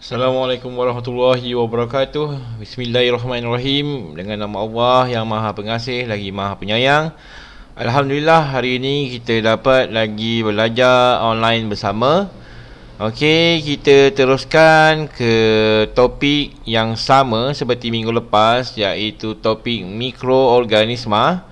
Assalamualaikum warahmatullahi wabarakatuh. Bismillahirrahmanirrahim. Dengan nama Allah yang Maha Pengasih lagi Maha Penyayang. Alhamdulillah, hari ini kita dapat lagi belajar online bersama. Okey, kita teruskan ke topik yang sama seperti minggu lepas, iaitu topik mikroorganisma.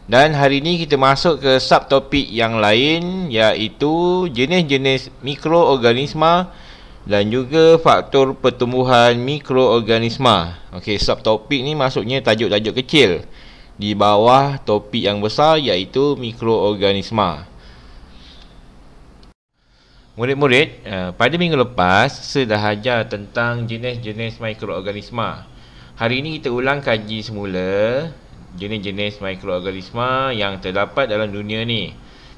Dan hari ini kita masuk ke subtopik yang lain, iaitu jenis-jenis mikroorganisma dan juga faktor pertumbuhan mikroorganisma. Okey, subtopik ni maksudnya tajuk-tajuk kecil di bawah topik yang besar, iaitu mikroorganisma. Murid-murid, pada minggu lepas saya dah ajar tentang jenis-jenis mikroorganisma. Hari ini kita ulang kaji semula jenis-jenis mikroorganisma yang terdapat dalam dunia ni.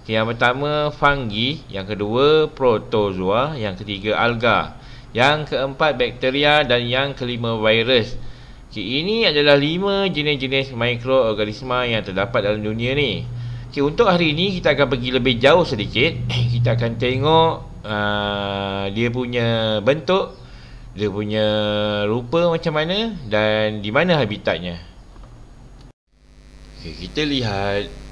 Yang pertama fungi, yang kedua protozoa, yang ketiga alga, yang keempat bakteria dan yang kelima virus. Ini adalah 5 jenis-jenis mikroorganisma yang terdapat dalam dunia ni. Untuk hari ini kita akan pergi lebih jauh sedikit. Kita akan tengok dia punya bentuk, dia punya rupa macam mana dan di mana habitatnya. Kita lihat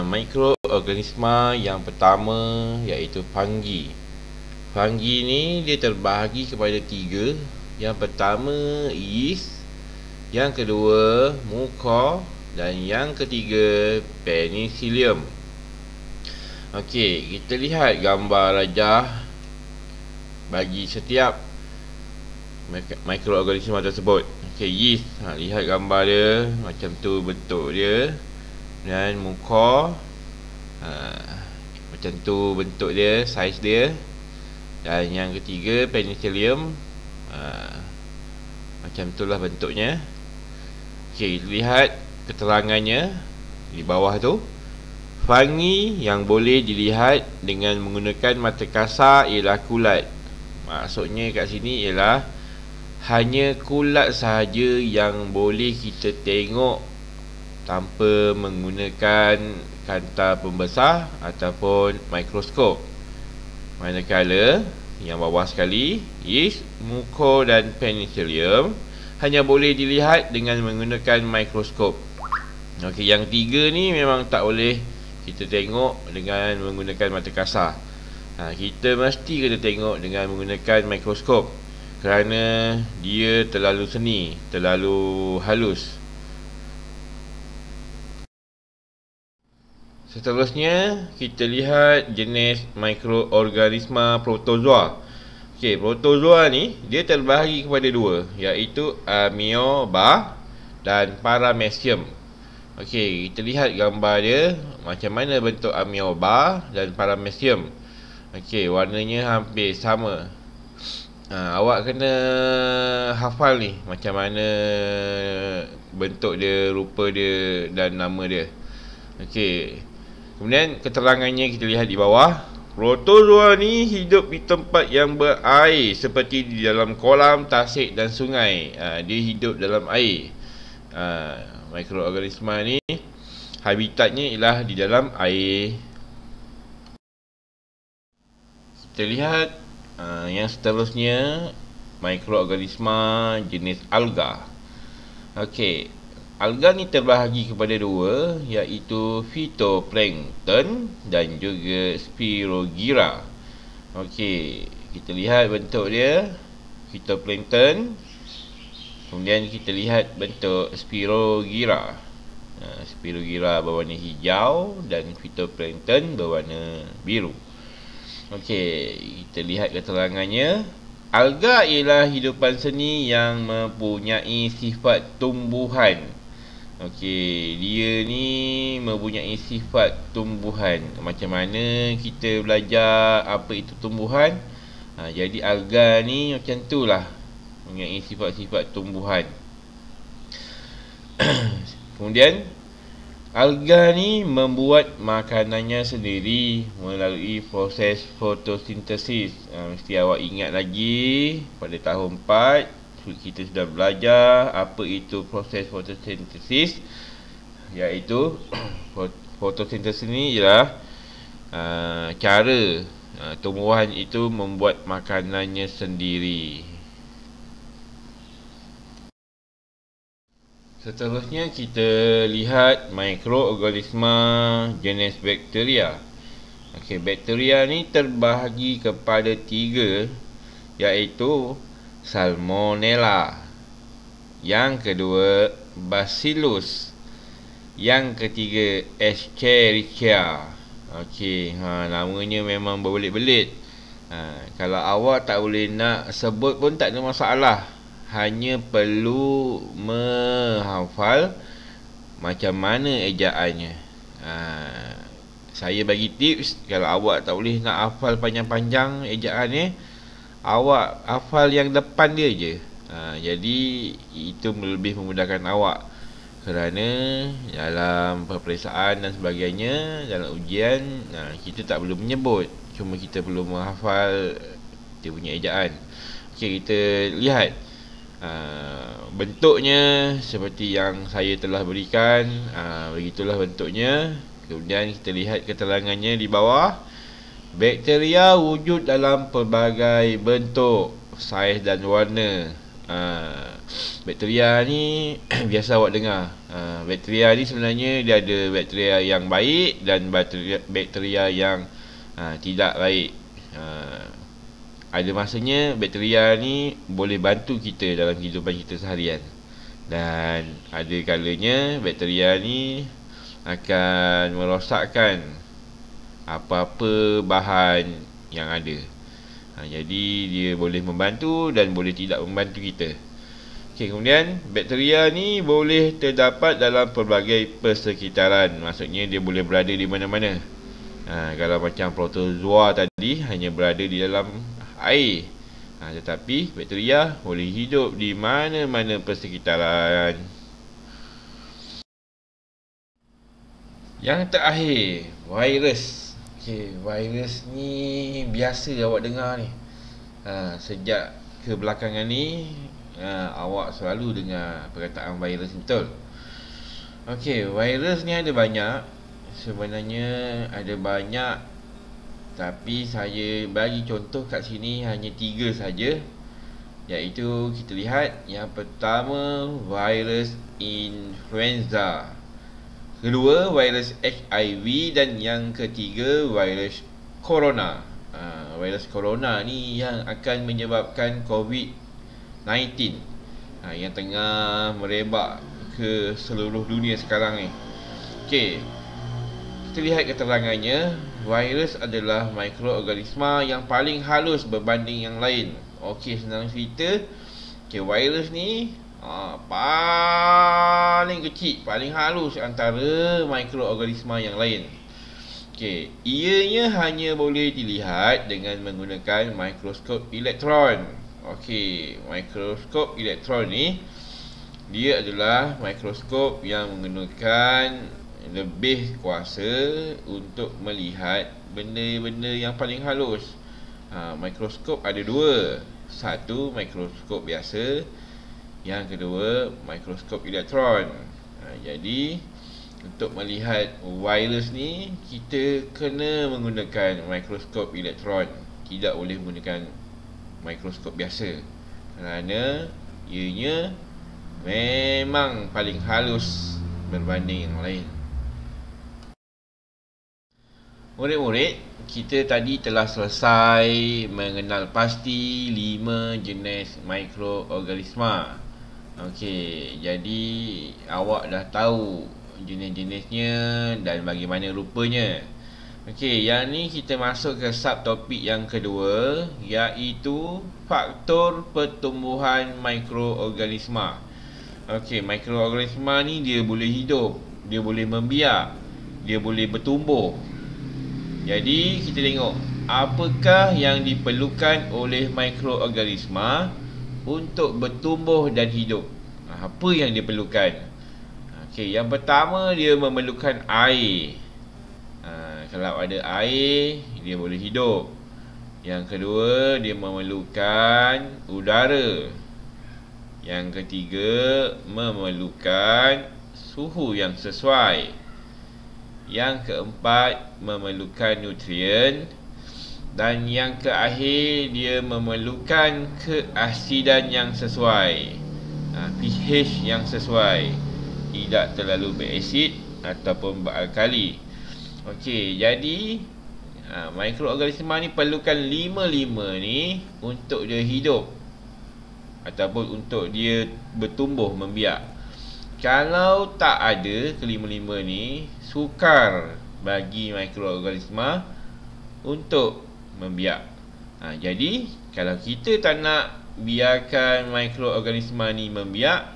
mikroorganisma yang pertama, iaitu fungi. Fungi ni dia terbahagi kepada 3. Yang pertama yeast, yang kedua muka, dan yang ketiga penicillium. Okey, kita lihat gambar rajah bagi setiap mikroorganisma tersebut. Okey, yeast, lihat gambar dia, macam tu bentuk dia. Dan muka, macam tu bentuk dia, saiz dia. Dan yang ketiga penicillium, macam itulah bentuknya. Okey, lihat keterangannya di bawah tu. Fungi yang boleh dilihat dengan menggunakan mata kasar ialah kulat. Maksudnya kat sini ialah hanya kulat sahaja yang boleh kita tengok tanpa menggunakan kanta pembesar ataupun mikroskop. Manakala yang bawah sekali, yeast, muka dan penicillium hanya boleh dilihat dengan menggunakan mikroskop. Okey, yang 3 ni memang tak boleh kita tengok dengan menggunakan mata kasar. Kita mesti kena tengok dengan menggunakan mikroskop kerana dia terlalu seni, terlalu halus. Seterusnya, kita lihat jenis mikroorganisma protozoa. Okey, protozoa ni dia terbahagi kepada 2, iaitu amoeba dan paramecium. Okey, kita lihat gambar dia, macam mana bentuk amoeba dan paramecium. Okey, warnanya hampir sama. Awak kena hafal ni macam mana bentuk dia, rupa dia dan nama dia. Okey, kemudian keterangannya kita lihat di bawah. Protozoa ni hidup di tempat yang berair seperti di dalam kolam, tasik dan sungai. Dia hidup dalam air. Mikroorganisma ni habitatnya ialah di dalam air. Kita lihat yang seterusnya, mikroorganisma jenis alga. Okey, alga ni terbahagi kepada 2, iaitu phytoplankton dan juga spirogyra. Okey, kita lihat bentuk dia, phytoplankton. Kemudian kita lihat bentuk spirogyra. Spirogyra berwarna hijau dan phytoplankton berwarna biru. Okey, kita lihat keterangannya. Alga ialah hidupan seni yang mempunyai sifat tumbuhan. Okey, dia ni mempunyai sifat tumbuhan. Macam mana kita belajar apa itu tumbuhan? Jadi alga ni macam tu lah, mempunyai sifat-sifat tumbuhan. Kemudian alga ni membuat makanannya sendiri melalui proses fotosintesis. Mesti awak ingat lagi pada tahun 4 kita sudah belajar apa itu proses fotosintesis, iaitu fotosintesis ni ialah cara tumbuhan itu membuat makanannya sendiri. Seterusnya kita lihat mikroorganisma jenis bakteria. Okey, bakteria ni terbahagi kepada 3, iaitu Salmonella, yang kedua Bacillus, yang ketiga Escherichia. Okey, namanya memang berbelit-belit. Kalau awak tak boleh nak sebut pun tak ada masalah. Hanya perlu menghafal macam mana ejaannya. Saya bagi tips, kalau awak tak boleh nak hafal panjang-panjang ejaannya, awak hafal yang depan dia je. Jadi itu lebih memudahkan awak. Kerana dalam peperiksaan dan sebagainya, dalam ujian, kita tak perlu menyebut, cuma kita perlu menghafal dia punya ejaan. Okey, kita lihat bentuknya seperti yang saya telah berikan. Begitulah bentuknya. Kemudian kita lihat keterangannya di bawah. Bakteria wujud dalam pelbagai bentuk, saiz dan warna. Bakteria ni biasa awak dengar. Bakteria ni sebenarnya dia ada bakteria yang baik dan bakteria yang tidak baik. Ada masanya bakteria ni boleh bantu kita dalam kehidupan kita seharian, dan ada kalanya bakteria ni akan merosakkan apa-apa bahan yang ada. Jadi dia boleh membantu dan boleh tidak membantu kita. Okey, kemudian bakteria ni boleh terdapat dalam pelbagai persekitaran. Maksudnya dia boleh berada di mana-mana. Kalau macam protozoa tadi hanya berada di dalam air, tetapi bakteria boleh hidup di mana-mana persekitaran. Yang terakhir, virus. Okey, virus ni biasa awak dengar ni. Sejak kebelakangan ni, awak selalu dengar perkataan virus, betul? Okey, virus ni ada banyak. Sebenarnya ada banyak, tapi saya bagi contoh kat sini hanya 3 saja. Iaitu kita lihat, yang pertama virus influenza, kedua virus HIV, dan yang ketiga virus corona. Virus corona ni yang akan menyebabkan COVID-19, yang tengah merebak ke seluruh dunia sekarang ni. Okey, kita lihat keterangannya. Virus adalah mikroorganisma yang paling halus berbanding yang lain. Okey, senang cerita. Okey, virus ni paling kecil, paling halus antara mikroorganisma yang lain. Okey, ianya hanya boleh dilihat dengan menggunakan mikroskop elektron. Okey, mikroskop elektron ni dia adalah mikroskop yang menggunakan lebih kuasa untuk melihat benda-benda yang paling halus. Mikroskop ada 2. Satu mikroskop biasa, yang kedua mikroskop elektron. Jadi untuk melihat virus ni, kita kena menggunakan mikroskop elektron, tidak boleh menggunakan mikroskop biasa, kerana ianya memang paling halus berbanding yang lain. Murid-murid, kita tadi telah selesai mengenal pasti 5 jenis mikroorganisma. Okey, jadi awak dah tahu jenis-jenisnya dan bagaimana rupanya. Okey, yang ni kita masuk ke subtopik yang kedua, iaitu faktor pertumbuhan mikroorganisma. Okey, mikroorganisma ni dia boleh hidup, dia boleh membiak, dia boleh bertumbuh. Jadi kita tengok apakah yang diperlukan oleh mikroorganisma untuk bertumbuh dan hidup. Apa yang diperlukan? Okey, yang pertama dia memerlukan air. Kalau ada air, dia boleh hidup. Yang kedua, dia memerlukan udara. Yang ketiga, memerlukan suhu yang sesuai. Yang keempat, memerlukan nutrien. Dan yang terakhir, dia memerlukan keasidan yang sesuai, pH yang sesuai. tidak terlalu berasid ataupun beralkali. Okey, jadi mikroorganisma ni perlukan 5 ni untuk dia hidup ataupun untuk dia bertumbuh membiak. Kalau tak ada kelima-lima ni, sukar bagi mikroorganisma untuk membiak. Jadi kalau kita tak nak biarkan mikroorganisma ni membiak,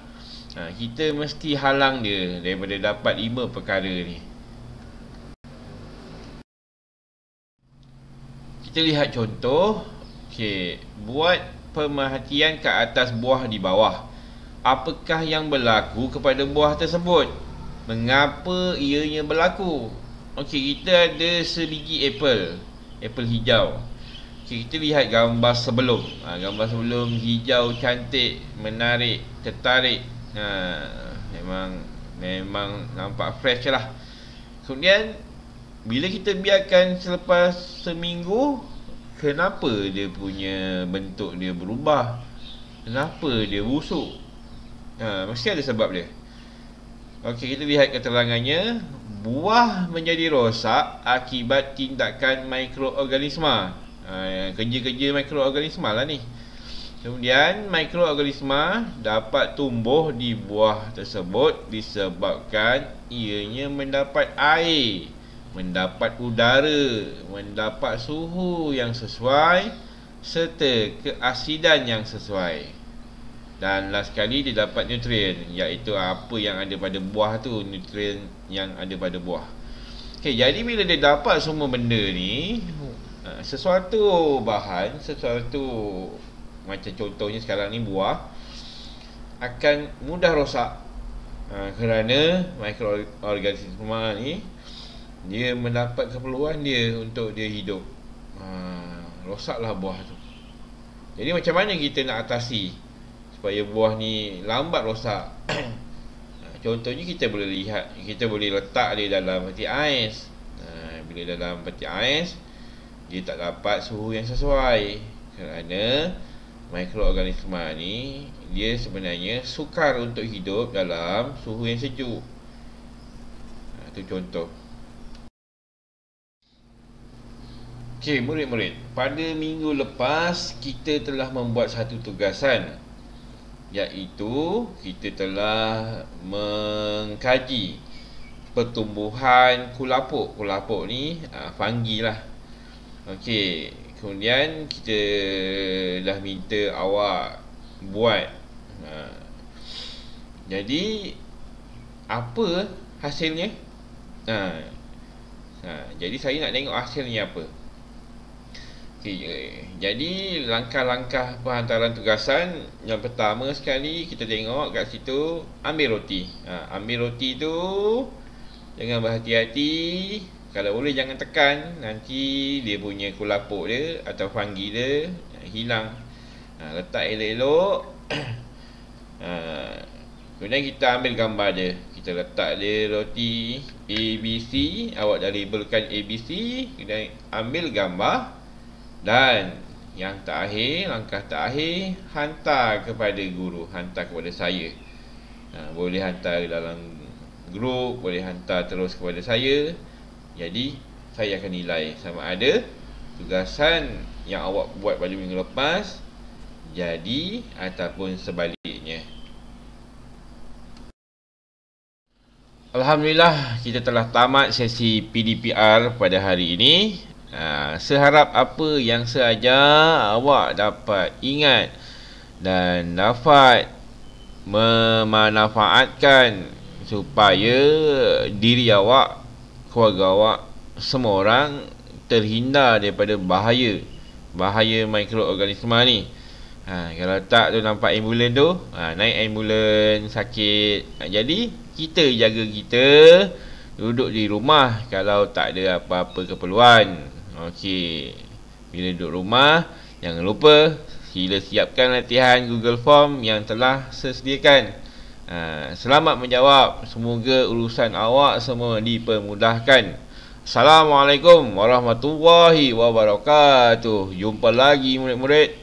kita mesti halang dia daripada dapat 5 perkara ni. Kita lihat contoh. Okey, buat pemerhatian ke atas buah di bawah. Apakah yang berlaku kepada buah tersebut? Mengapa ianya berlaku? Okey, kita ada sebiji apple hijau. Okey, kita lihat gambar sebelum. Gambar sebelum hijau, cantik, menarik, tertarik. Memang nampak fresh lah. Kemudian bila kita biarkan selepas seminggu, kenapa dia punya bentuk dia berubah? Kenapa dia busuk? Mesti ada sebab dia. Okey, kita lihat keterangannya. Buah menjadi rosak akibat tindakan mikroorganisma. Kerja-kerja mikroorganisma lah ni. Kemudian mikroorganisma dapat tumbuh di buah tersebut disebabkan ianya mendapat air, mendapat udara, mendapat suhu yang sesuai serta keasidan yang sesuai. Dan last sekali dia dapat nutrien, iaitu apa yang ada pada buah tu, nutrien yang ada pada buah. Okay, jadi bila dia dapat semua benda ni, sesuatu bahan, sesuatu macam contohnya sekarang ni buah, akan mudah rosak kerana mikroorganisma ni dia mendapat keperluan dia untuk dia hidup. Rosaklah buah tu. Jadi macam mana kita nak atasi supaya buah ni lambat rosak? Contohnya kita boleh lihat, kita boleh letak dia dalam peti ais. Bila dalam peti ais, dia tak dapat suhu yang sesuai kerana mikroorganisma ni dia sebenarnya sukar untuk hidup dalam suhu yang sejuk. Itu contoh. Okey, murid-murid, pada minggu lepas kita telah membuat satu tugasan, iaitu kita telah mengkaji pertumbuhan kulapuk. Kulapuk ni fungi lah. Okey, kemudian kita dah minta awak buat. Jadi apa hasilnya? Jadi saya nak tengok hasilnya apa. Okay, jadi langkah-langkah penghantaran tugasan, yang pertama sekali kita tengok kat situ, ambil roti. Ambil roti tu jangan berhati-hati. Kalau boleh jangan tekan, nanti dia punya kulapuk dia atau fungi dia hilang. Letak elok-elok. Kemudian kita ambil gambar dia. Kita letak dia roti ABC. Awak dah labelkan ABC. Kemudian ambil gambar. Dan yang terakhir, langkah terakhir, hantar kepada guru, hantar kepada saya. Boleh hantar dalam grup, boleh hantar terus kepada saya. Jadi saya akan nilai sama ada tugasan yang awak buat pada minggu lepas jadi ataupun sebaliknya. Alhamdulillah, kita telah tamat sesi PDPR pada hari ini. Seharap apa yang sahaja awak dapat ingat dan dapat memanfaatkan supaya diri awak, keluarga awak, semua orang terhindar daripada bahaya mikroorganisma ni. Kalau tak tu nampak ambulan tu, naik ambulan sakit. Jadi kita jaga kita, duduk di rumah kalau tak ada apa-apa keperluan. Okey, bila duduk rumah, jangan lupa sila siapkan latihan Google Form yang telah sesediakan. Selamat menjawab. Semoga urusan awak semua dipermudahkan. Assalamualaikum warahmatullahi wabarakatuh. Jumpa lagi murid-murid.